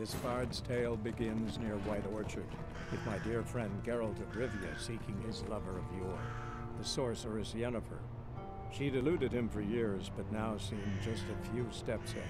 This bard's tale begins near White Orchard, with my dear friend Geralt of Rivia seeking his lover of yore, the sorceress Yennefer. She'd eluded him for years, but now seemed just a few steps ahead.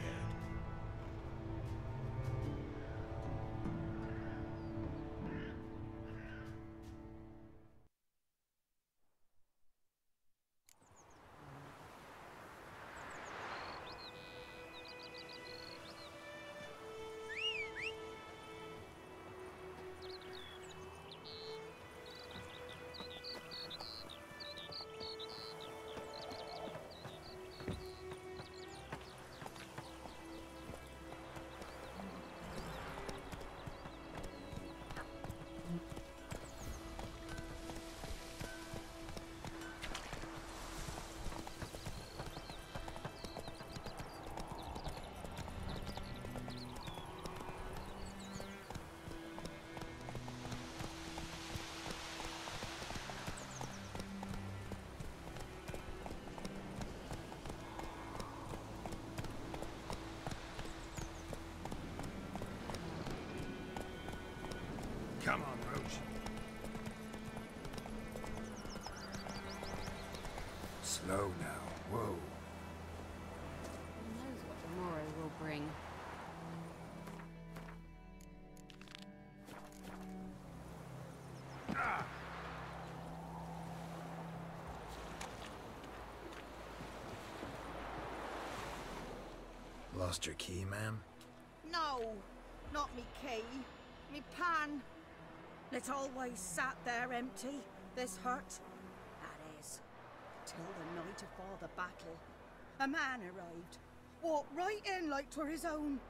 Come on, Roach. Slow now. Whoa. Who knows what tomorrow will bring? Ah! Lost your key, ma'am? No, not me key. Me pan. It always sat there empty, this hut. That is, till the night afore the battle. A man arrived, walked right in like 'twere his own.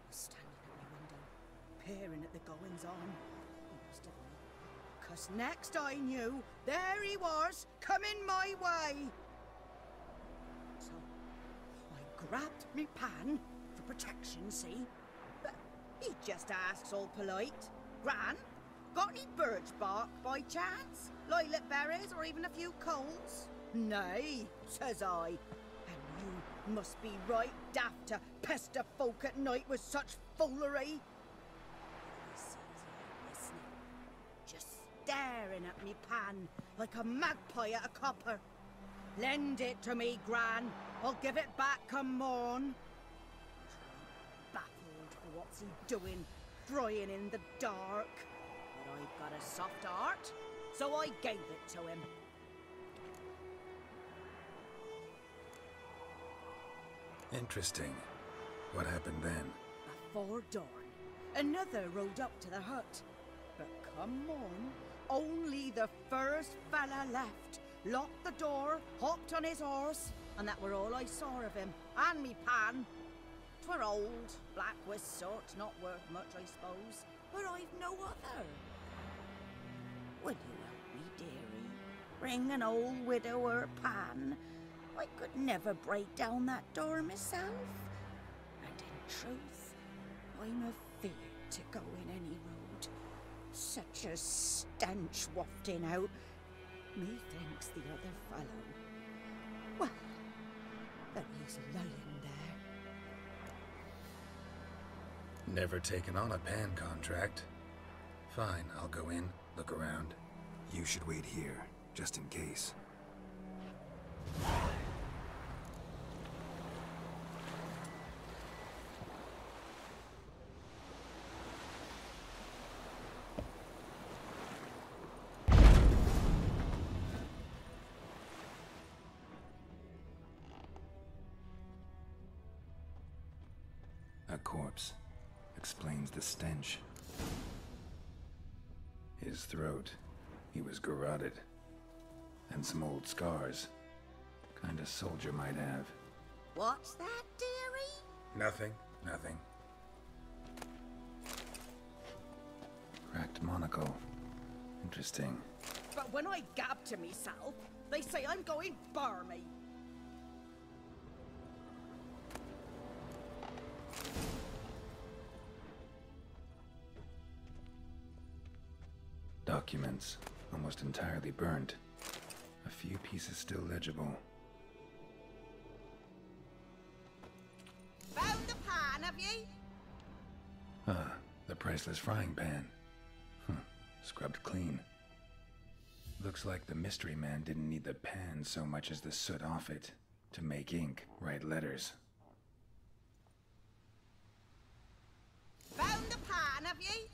Was standing at my window, peering at the goings-on. He must have known, 'cause next I knew, there he was, coming my way. So, I grabbed me pan, for protection, see? But he just asks all polite, Gran, got any birch bark by chance? Lilac berries or even a few coals? Nay, says I. And you must be right daft to pester folk at night with such foolery. He sees you listening, just staring at me pan like a magpie at a copper. Lend it to me, Gran. I'll give it back come morn. Baffled for what's he doing, frying in the dark. But I've got a soft heart, so I gave it to him. Interesting. What happened then? Before dawn, another rode up to the hut. But come on, only the first fella left. Locked the door, hopped on his horse, and that were all I saw of him. And me pan. 'Twere old, black with soot, not worth much, I suppose. But I've no other. Will you help me, dearie? Bring an old widower pan. I could never break down that door myself. And in truth, I'm afeard to go in any road. Such a stench wafting out. Methinks the other fellow. Well, there he's lying there. Never taken on a pan contract. Fine, I'll go in, look around. You should wait here, just in case. A corpse explains the stench. His throat, he was garroted. And some old scars. Kind of soldier might have. What's that, dearie? Nothing, nothing. Cracked monocle. Interesting. But when I gab to myself, they say I'm going barmy. Documents, almost entirely burnt. A few pieces still legible. Found the pan, have ye? Ah, the priceless frying pan. Scrubbed clean. Looks like the mystery man didn't need the pan so much as the soot off it to make ink, write letters. Found the pan, have ye?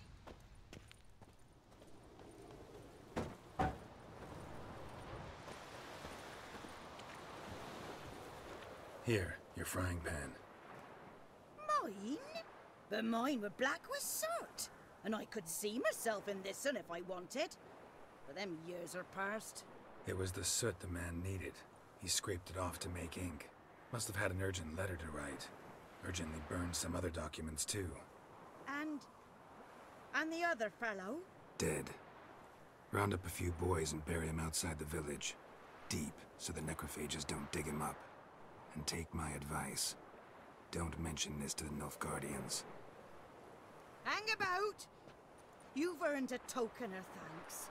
Here, your frying pan. Mine? But mine were black with soot, and I could see myself in this one if I wanted. But them years are past. It was the soot the man needed. He scraped it off to make ink. Must have had an urgent letter to write. Urgently burned some other documents too. And the other fellow? Dead. Round up a few boys and bury him outside the village. Deep, so the necrophages don't dig him up. And take my advice. Don't mention this to the Nilfgaardians. Hang about! You've earned a token of thanks.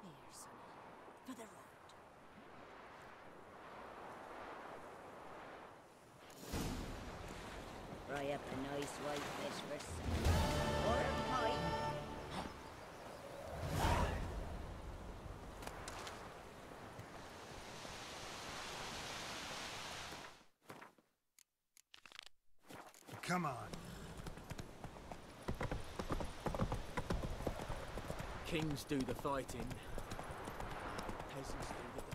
Here, sonny, for the road. Fry up a nice white Besserwisser. Or a pie. Come on. Kings do the fighting. Peasants do the dying.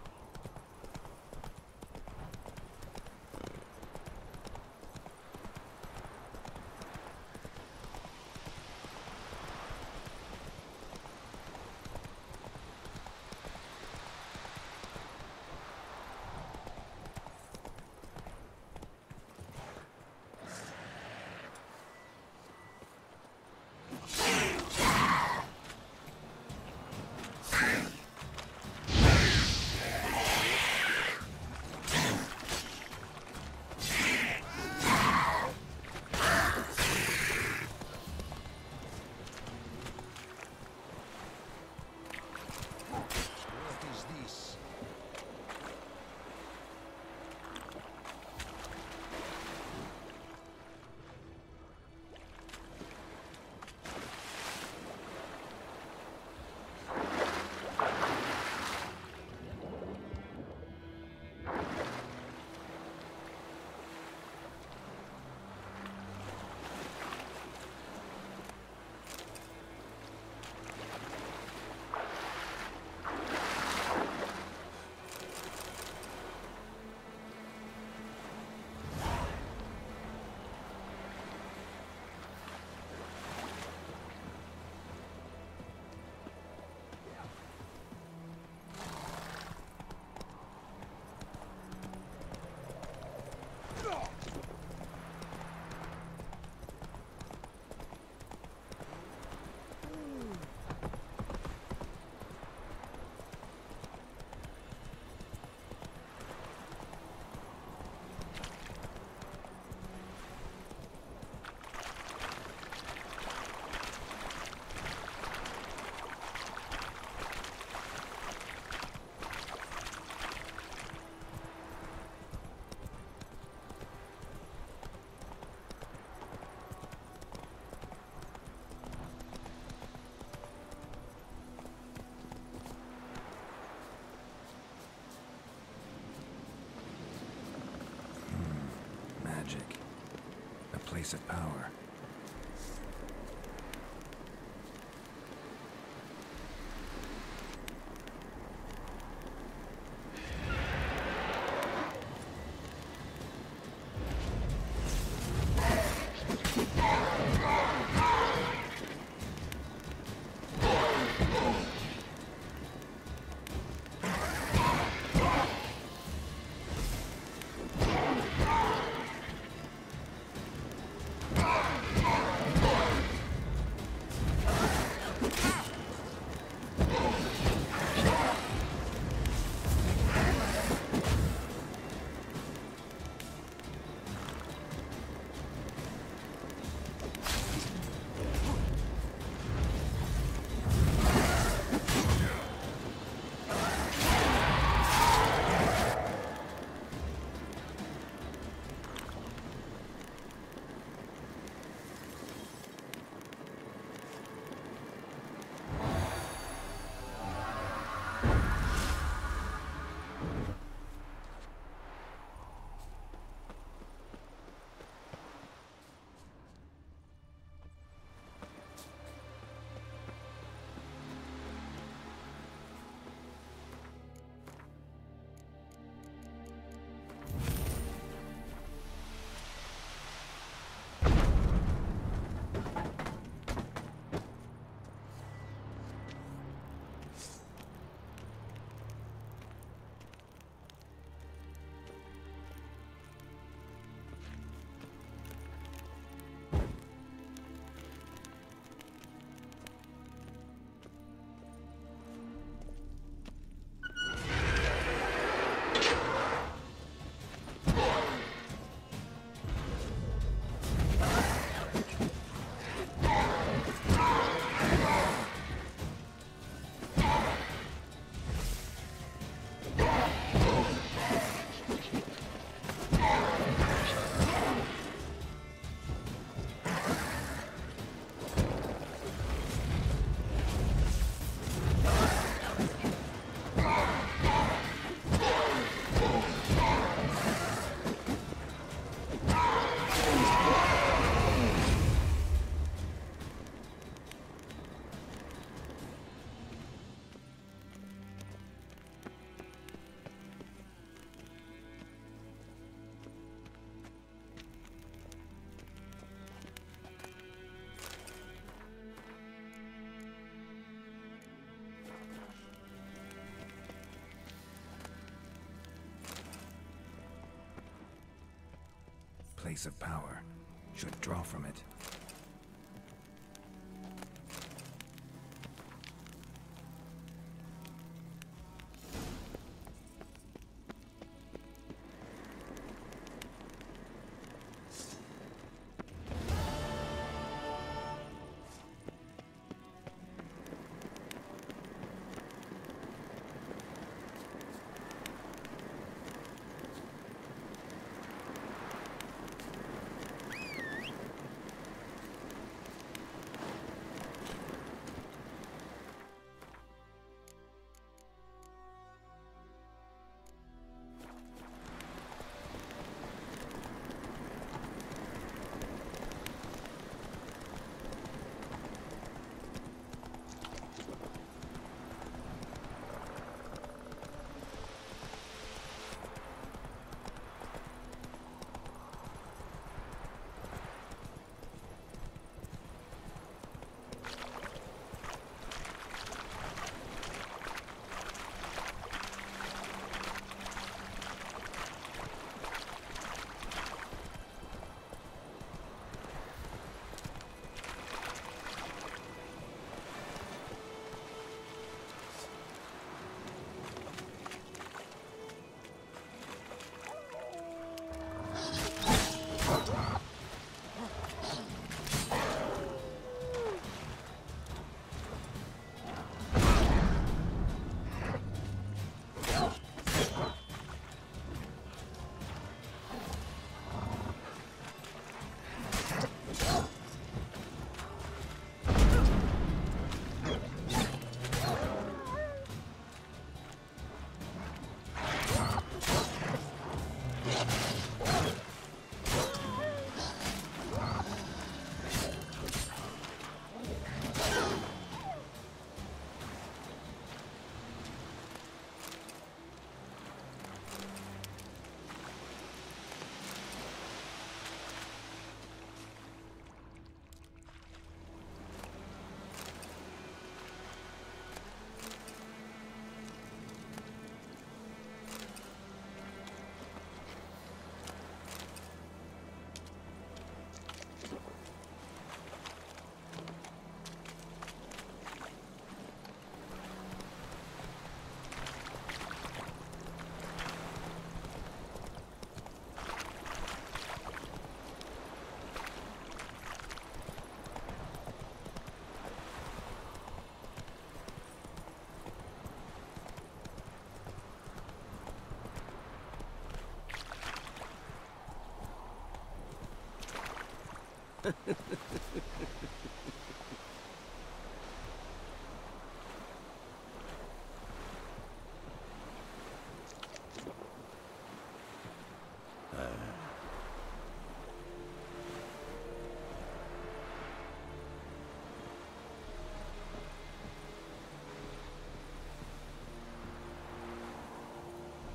Magic. A place of power. place of power. Should draw from it.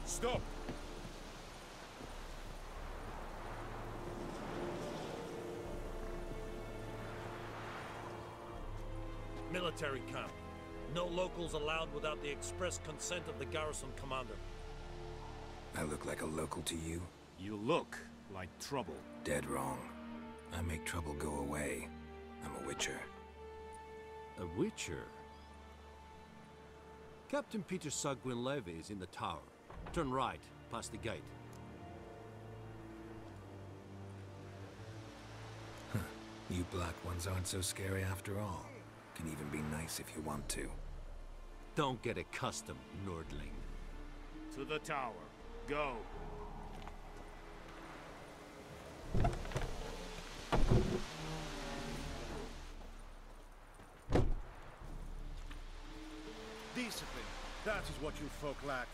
Stop! Military camp. No locals allowed without the express consent of the garrison commander. I look like a local to you? You look like trouble. Dead wrong. I make trouble go away. I'm a witcher. A witcher? Captain Peter Sagwin Levy is in the tower. Turn right, past the gate. You black ones aren't so scary after all. Can even be nice if you want to. Don't get accustomed, Nordling. To the tower. Go. Discipline. That is what you folk lack.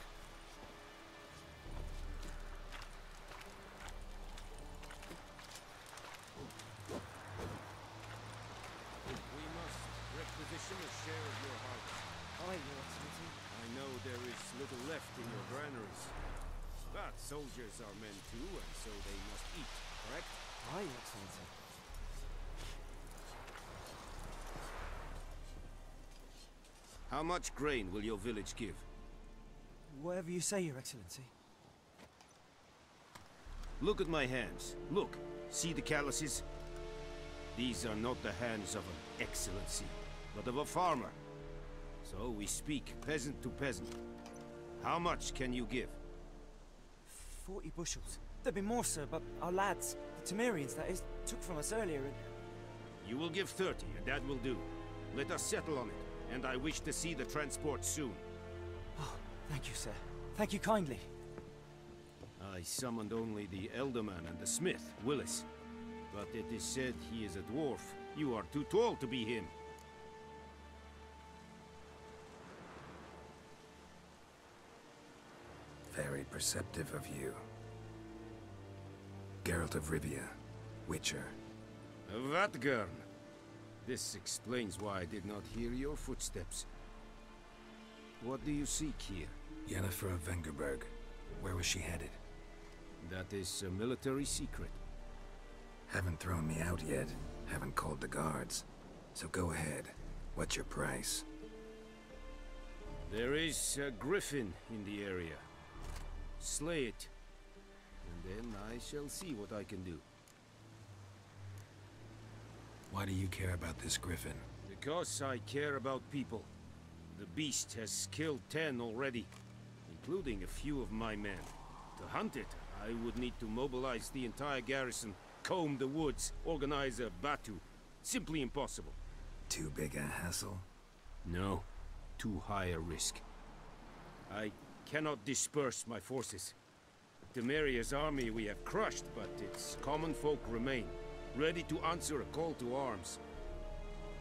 We must requisition a share of your harvest. Aye, Your Excellency. I know there is little left in your granaries. But soldiers are men too, and so they must eat, correct? Aye, Your Excellency. How much grain will your village give? Whatever you say, Your Excellency. Look at my hands. Look. See the calluses? These are not the hands of an excellency, but of a farmer. So we speak peasant to peasant. How much can you give? 40 bushels. There'd be more, sir, but our lads, the Temerians, that is, took from us earlier and... You will give 30, and that will do. Let us settle on it, and I wish to see the transport soon. Oh, thank you, sir. Thank you kindly. I summoned only the Elderman and the smith, Willis. But it is said he is a dwarf. You are too tall to be him. Very perceptive of you. Geralt of Rivia, Witcher. Vatgern. This explains why I did not hear your footsteps. What do you seek here? Yennefer of Vengerberg. Where was she headed? That is a military secret. Haven't thrown me out yet. Haven't called the guards. So go ahead. What's your price? There is a griffin in the area. Slay it. And then I shall see what I can do. Why do you care about this griffin? Because I care about people. The beast has killed 10 already, including a few of my men. To hunt it, I would need to mobilize the entire garrison, comb the woods, organize a batu. Simply impossible. Too big a hassle? No. Too high a risk. I cannot disperse my forces. Temeria's army we have crushed, but its common folk remain, ready to answer a call to arms.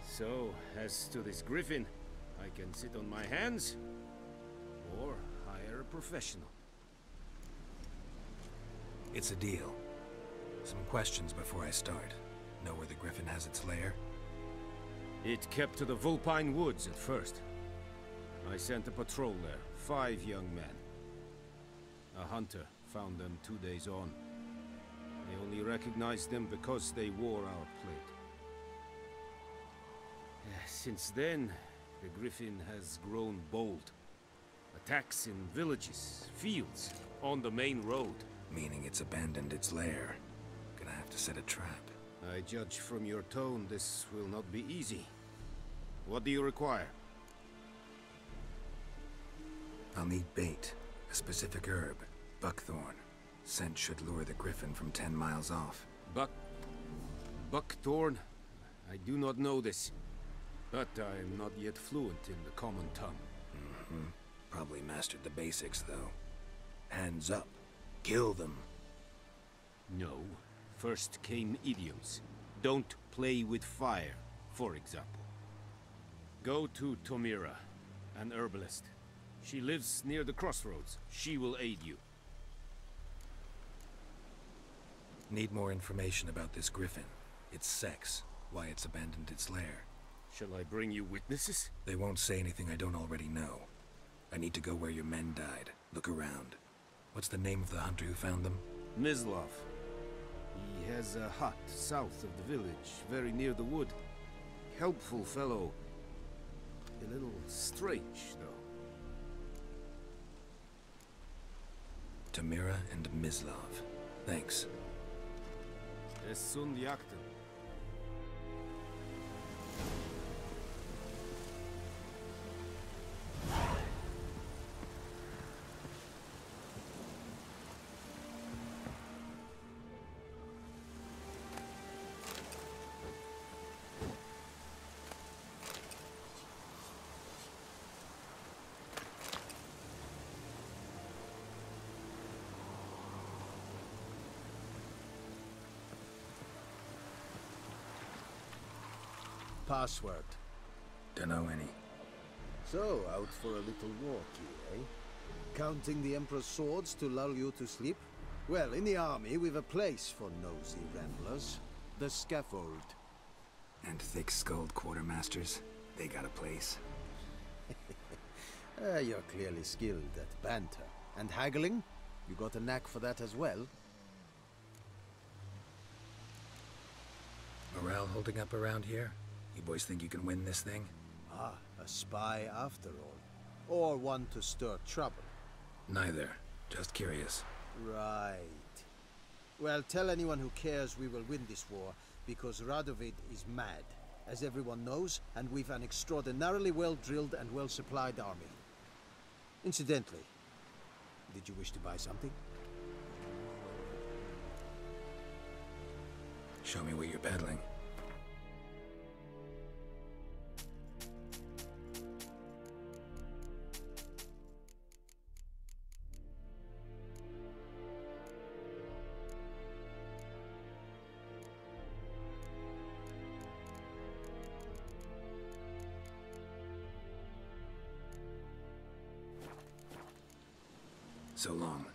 So, as to this griffin, I can sit on my hands, or hire a professional. It's a deal. Some questions before I start. Know where the griffin has its lair? It kept to the Vulpine Woods at first. I sent a patrol there, 5 young men. A hunter found them 2 days on. They only recognized them because they wore our plate. Since then, the griffin has grown bold. Attacks in villages, fields, on the main road. Meaning it's abandoned its lair. Gonna have to set a trap. I judge from your tone this will not be easy. What do you require? I'll need bait. A specific herb. Buckthorn. Scent should lure the griffin from 10 miles off. Buckthorn? I do not know this. But I am not yet fluent in the common tongue. Probably mastered the basics, though. Hands up. Kill them. No. First came idioms. Don't play with fire, for example. Go to Tomira, an herbalist. She lives near the crossroads. She will aid you. Need more information about this griffin. Its sex. Why it's abandoned its lair. Shall I bring you witnesses? They won't say anything I don't already know. I need to go where your men died. Look around. What's the name of the hunter who found them? Mislav. He has a hut south of the village, very near the wood. Helpful fellow. A little strange, though. Temira and Mislav. Thanks. Es sunt jakten. Password. Dunno any. So, out for a little walkie, eh? Counting the Emperor's swords to lull you to sleep? Well, in the army, we've a place for nosy ramblers. The scaffold. And thick-skulled quartermasters? They got a place. You're clearly skilled at banter. And haggling? You got a knack for that as well? Morale holding up around here? You boys think you can win this thing? Ah, a spy after all. Or one to stir trouble. Neither. Just curious. Right. Well, tell anyone who cares we will win this war, because Radovid is mad, as everyone knows, and we've an extraordinarily well-drilled and well-supplied army. Incidentally, did you wish to buy something? Show me what you're peddling. So long.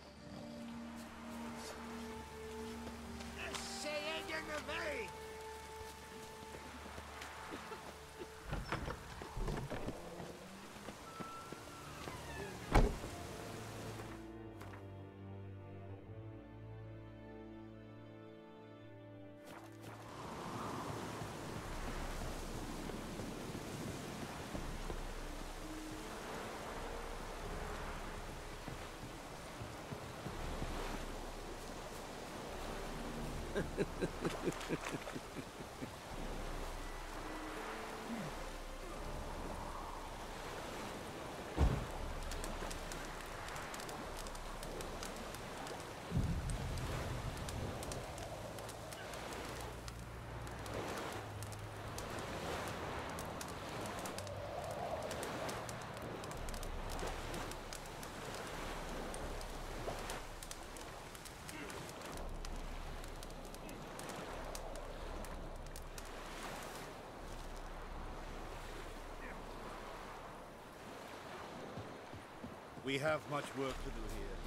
We have much work to do here.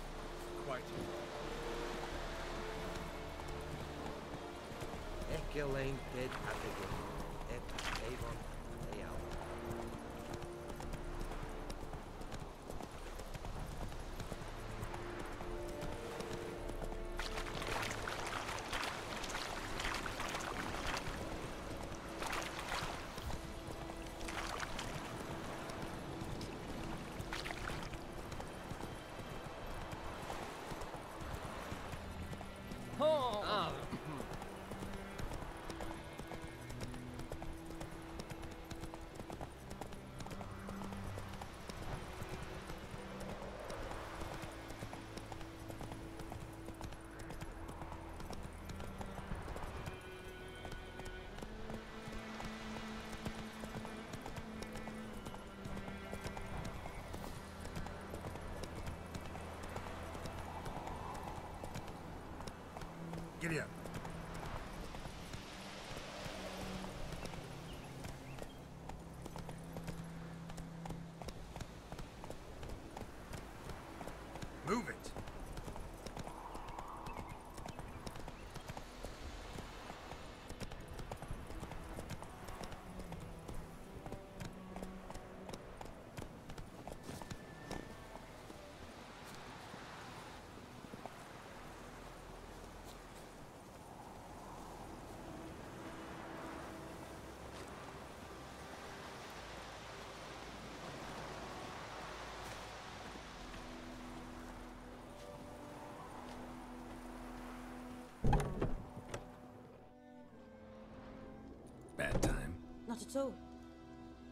Quite a lot. Ekelain dead Abigail. Et Avon Ayal. Giddy up. Move it. Bad time. Not at all.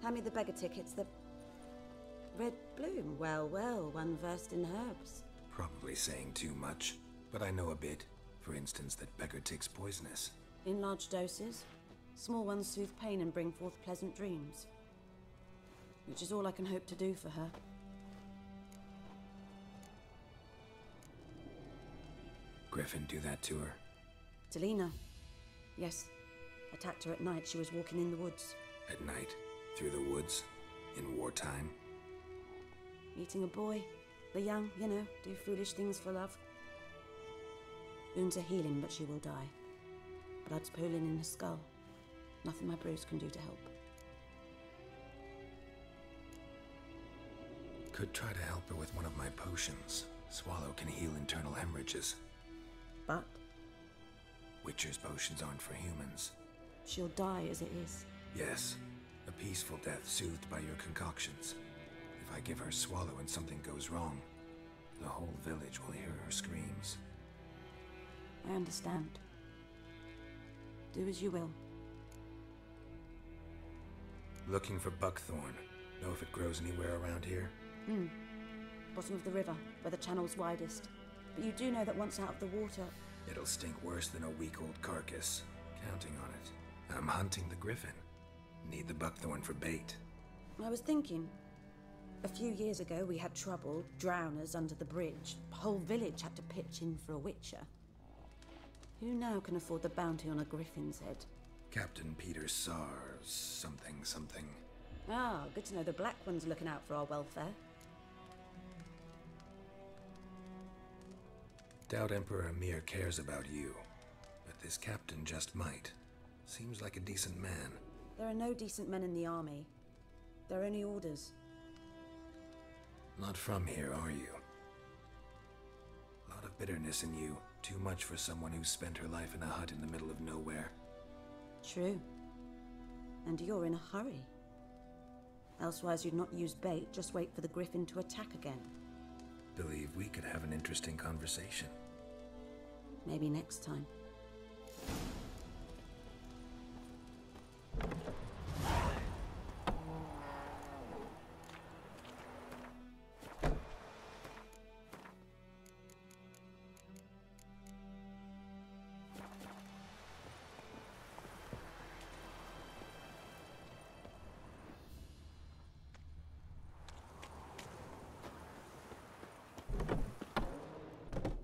Hand me the beggar tickets, the red bloom. Well, well, one versed in herbs. Probably saying too much, but I know a bit. For instance, that beggar tick's poisonous. In large doses. Small ones soothe pain and bring forth pleasant dreams. Which is all I can hope to do for her. Griffin do that to her? Delina. Yes. Attacked her at night. She was walking in the woods. At night? Through the woods? In wartime? Meeting a boy. The young, you know, do foolish things for love. Wounds are healing, but she will die. Blood's pooling in her skull. Nothing my bruise can do to help. Could try to help her with one of my potions. Swallow can heal internal hemorrhages. But? Witcher's potions aren't for humans. She'll die as it is. Yes. A peaceful death soothed by your concoctions. If I give her Swallow and something goes wrong, the whole village will hear her screams. I understand. Do as you will. Looking for buckthorn. Know if it grows anywhere around here? Bottom of the river, where the channel's widest. But you do know that once out of the water... It'll stink worse than a week-old carcass. Counting on it. I'm hunting the griffin. Need the buckthorn for bait. I was thinking... A few years ago we had trouble, drowners under the bridge. The whole village had to pitch in for a witcher. Who now can afford the bounty on a griffin's head? Captain Peter Sars, something. Ah, good to know the Black One's looking out for our welfare. Doubt Emperor Emir cares about you, but this captain just might. Seems like a decent man. There are no decent men in the army. They're only orders. Not from here, are you? A lot of bitterness in you. Too much for someone who's spent her life in a hut in the middle of nowhere. True. And you're in a hurry. Elsewise you'd not use bait, just wait for the griffin to attack again. Believe we could have an interesting conversation. Maybe next time.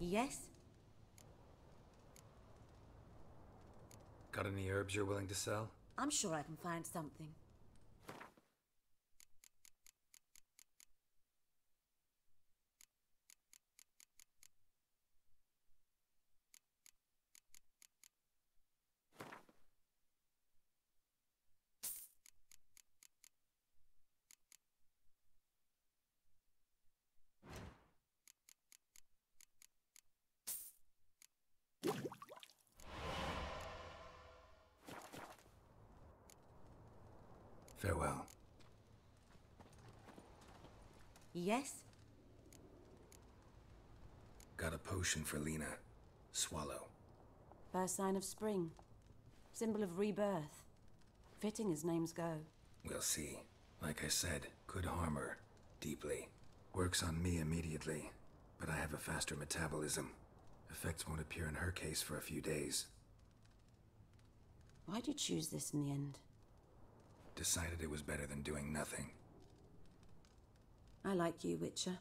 Yes? Got any herbs you're willing to sell? I'm sure I can find something. Farewell. Yes? Got a potion for Lena. Swallow. First sign of spring. Symbol of rebirth. Fitting as names go. We'll see. Like I said, could harm her. Deeply. Works on me immediately, but I have a faster metabolism. Effects won't appear in her case for a few days. Why'd you choose this in the end? Decided it was better than doing nothing. I like you, Witcher.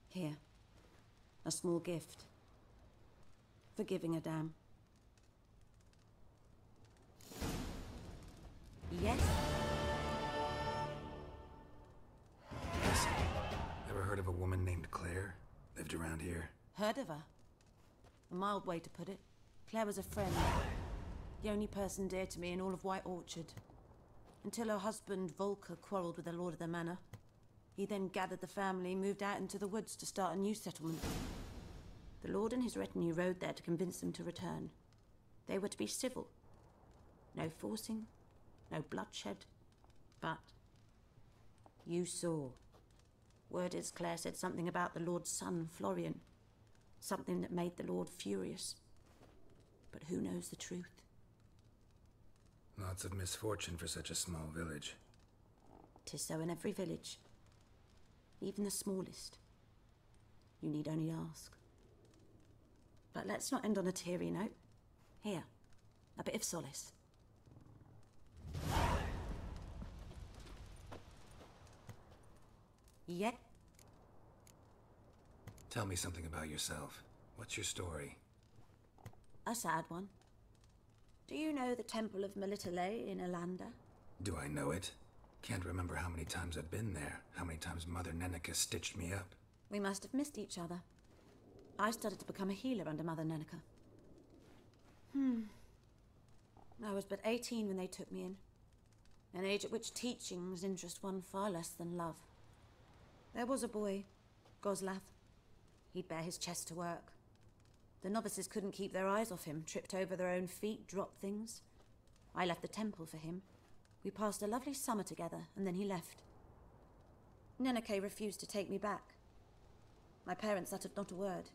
Here. A small gift. For giving a damn. Yes? Listen, ever heard of a woman named Claire? Lived around here? Heard of her? A mild way to put it. Claire was a friend. The only person dear to me in all of White Orchard. Until her husband, Volker, quarreled with the lord of the manor. He then gathered the family, moved out into the woods to start a new settlement. The lord and his retinue rode there to convince them to return. They were to be civil. No forcing, no bloodshed. But you saw. Word is Claire said something about the lord's son, Florian. Something that made the lord furious. But who knows the truth? Lots of misfortune for such a small village. 'Tis so in every village. Even the smallest. You need only ask. But let's not end on a teary note. Here, a bit of solace. Yet? Tell me something about yourself. What's your story? A sad one. Do you know the Temple of Melitele in Alanda? Do I know it? Can't remember how many times I've been there, how many times Mother Neneka stitched me up. We must have missed each other. I started to become a healer under Mother Neneka. I was but 18 when they took me in. An age at which teachings interest one far less than love. There was a boy, Goslav. He'd bare his chest to work. The novices couldn't keep their eyes off him, tripped over their own feet, dropped things. I left the temple for him. We passed a lovely summer together, and then he left. Neneke refused to take me back. My parents uttered not a word.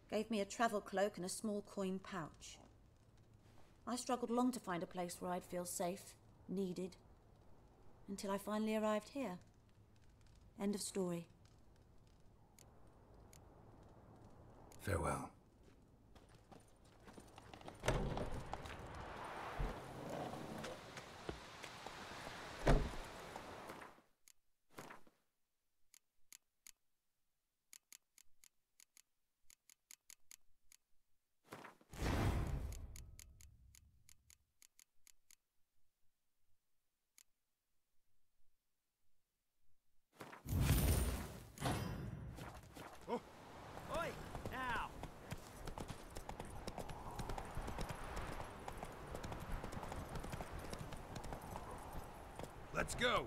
Gave me a travel cloak and a small coin pouch. I struggled long to find a place where I'd feel safe, needed, until I finally arrived here. End of story. Farewell. Oi! Now! Let's go!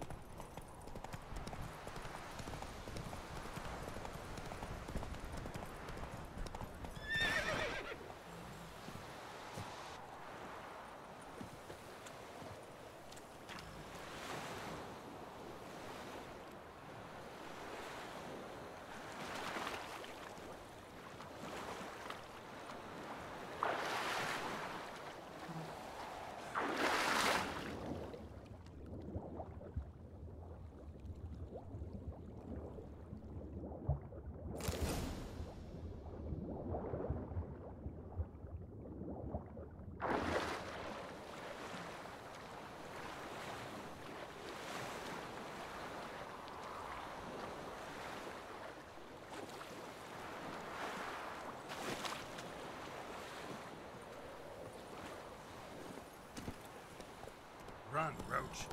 Run, Roach.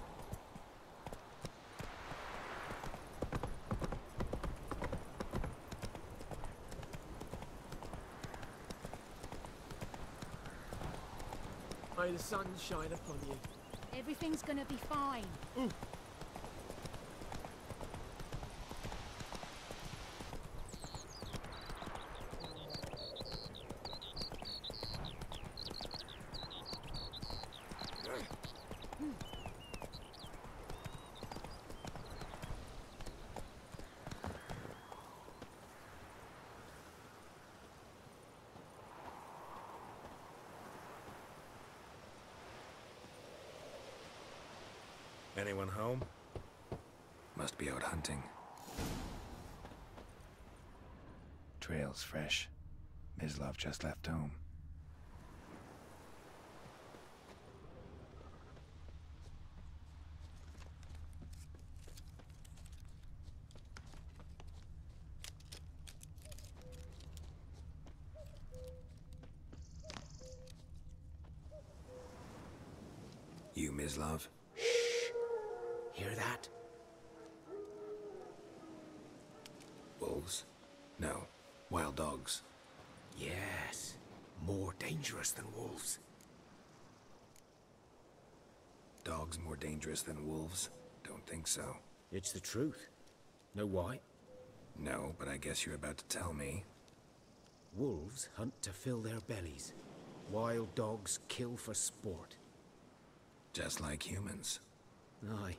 May the sun shine upon you. Everything's gonna be fine. Anyone home? Must be out hunting. Trail's fresh. Mislov just left home. You, Mislov? Hear that? Wolves? No. Wild dogs. Yes. More dangerous than wolves. Dogs more dangerous than wolves? Don't think so. It's the truth. Know why? No, but I guess you're about to tell me. Wolves hunt to fill their bellies. Wild dogs kill for sport. Just like humans. Aye.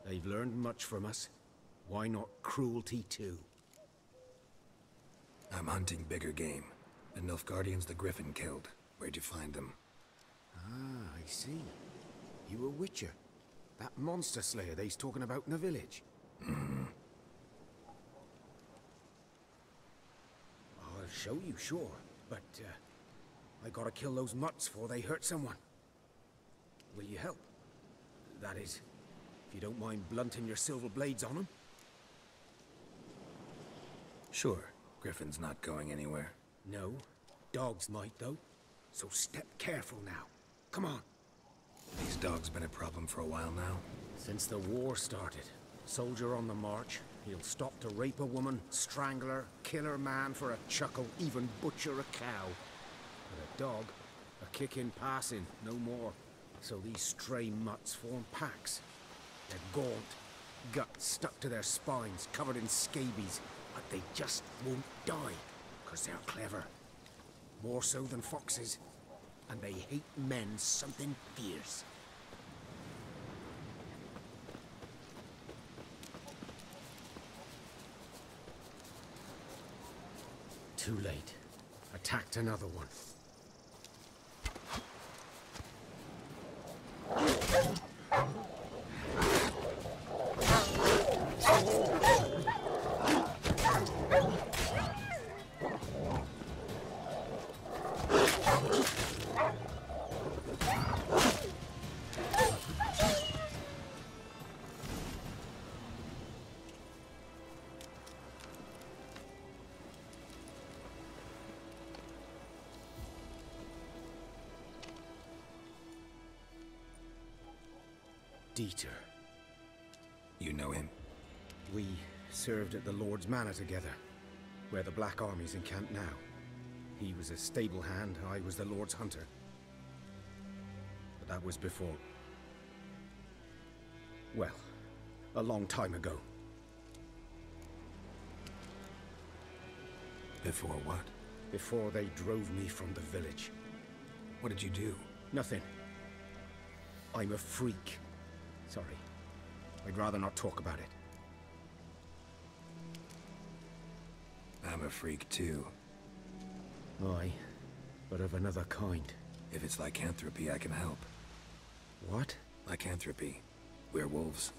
They've learned much from us. Why not cruelty too? I'm hunting bigger game. The Nilfgaardians the Griffin killed. Where'd you find them? Ah, I see. You a witcher. That monster slayer they's talking about in the village. I'll show you, sure. But, I gotta kill those mutts before they hurt someone. Will you help? That is, if you don't mind blunting your silver blades on them. Sure. Griffin's not going anywhere. No. Dogs might, though. So step careful now. Come on. These dogs been a problem for a while now? Since the war started. Soldier on the march. He'll stop to rape a woman, strangle her, kill her man for a chuckle, even butcher a cow. But a dog, a kick in passing, no more. So these stray mutts form packs. They're gaunt, guts stuck to their spines, covered in scabies, but they just won't die, 'cause they're clever. More so than foxes, and they hate men something fierce. Too late. attacked another one. Dieter. You know him? We served at the Lord's Manor together, where the Black Army's encamped now. He was a stable hand, I was the Lord's hunter. But that was before... well, a long time ago. Before what? Before they drove me from the village. What did you do? Nothing. I'm a freak. Sorry. I'd rather not talk about it. I'm a freak too. Aye, but of another kind. If it's lycanthropy, I can help. What? Lycanthropy. Werewolves.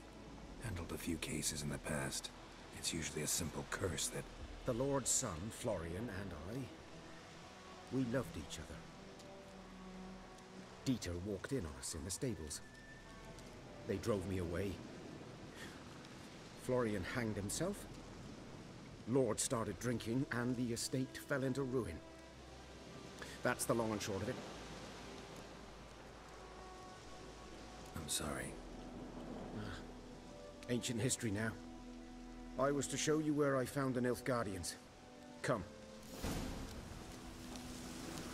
Handled a few cases in the past. It's usually a simple curse that... The Lord's son, Florian, and I... we loved each other. Dieter walked in on us in the stables. They drove me away. Florian hanged himself. Lord started drinking, and the estate fell into ruin. That's the long and short of it. I'm sorry. Ancient history now. I was to show you where I found the Nilfgaardians. Come.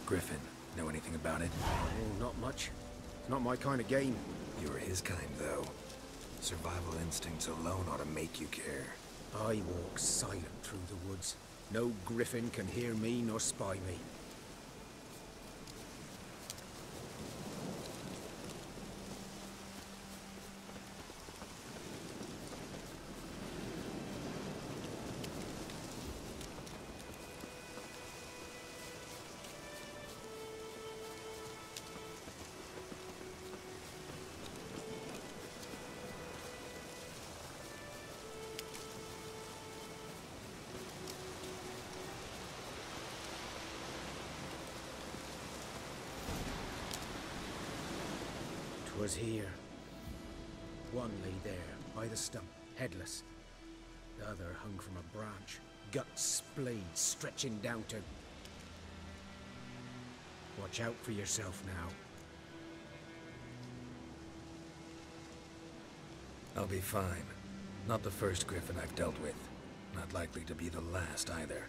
Griffin, know anything about it? Oh, not much. It's not my kind of game. You're his kind, though. Survival instincts alone ought to make you care. I walk silent through the woods. No griffin can hear me nor spy me. Was here. One lay there, by the stump, headless. The other hung from a branch, guts splayed, stretching down to... Watch out for yourself now. I'll be fine. Not the first griffin I've dealt with. Not likely to be the last, either.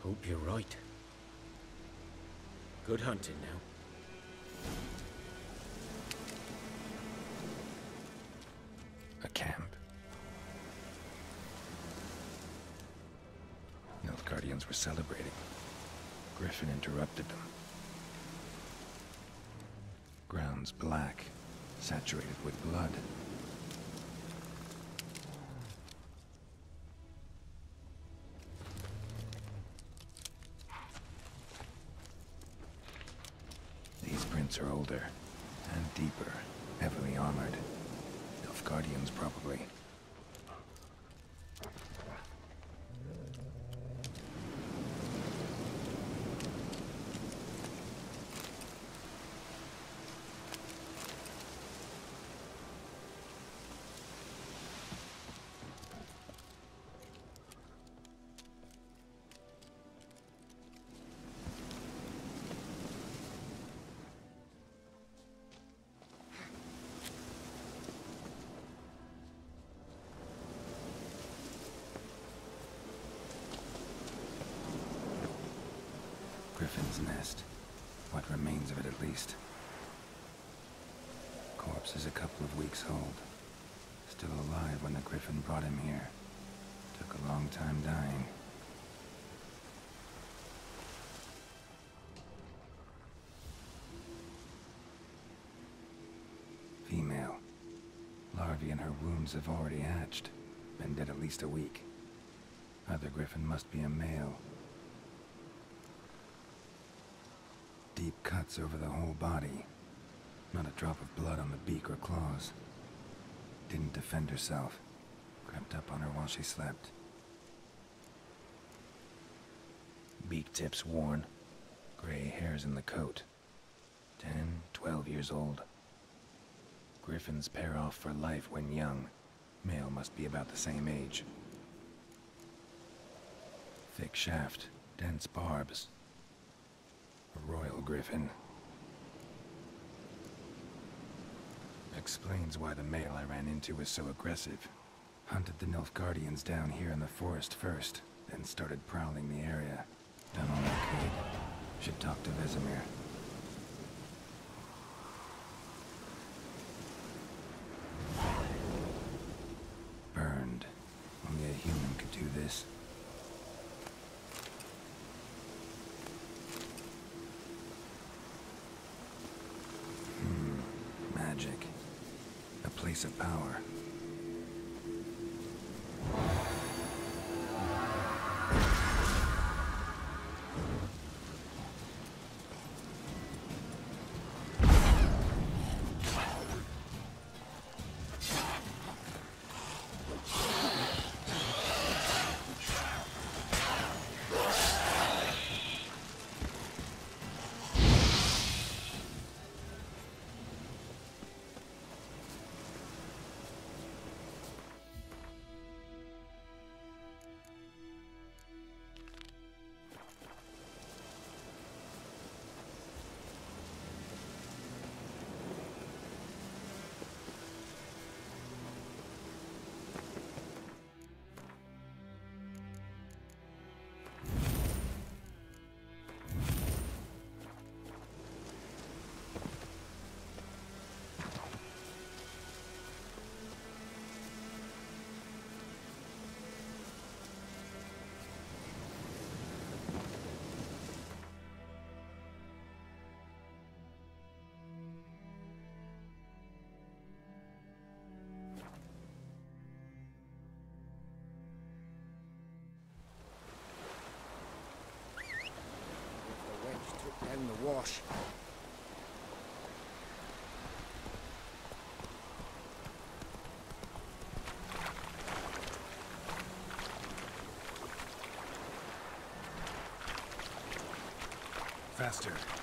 Hope you're right. Good hunting now. A camp. Nilfgaardians were celebrating. Griffin interrupted them. Ground's black, saturated with blood. These prints are older and deeper, heavily armored. Nilfgaardians, probably. Griffin's nest. What remains of it, at least. Corpse is a couple of weeks old. Still alive when the Griffin brought him here. Took a long time dying. Female. Larvae in her wounds have already hatched. Been dead at least a week. Other Griffin must be a male. Deep cuts over the whole body. Not a drop of blood on the beak or claws. Didn't defend herself. Crept up on her while she slept. Beak tips worn. Gray hairs in the coat. 10, 12 years old. Griffins pair off for life when young. Male must be about the same age. Thick shaft, dense barbs. A royal griffin. Explains why the male I ran into was so aggressive. Hunted the Nilfgaardians down here in the forest first, then started prowling the area. Done all I could. Should talk to Vesemir. Burned. Only a human could do this. Magic. A place of power. Down the wash. Faster.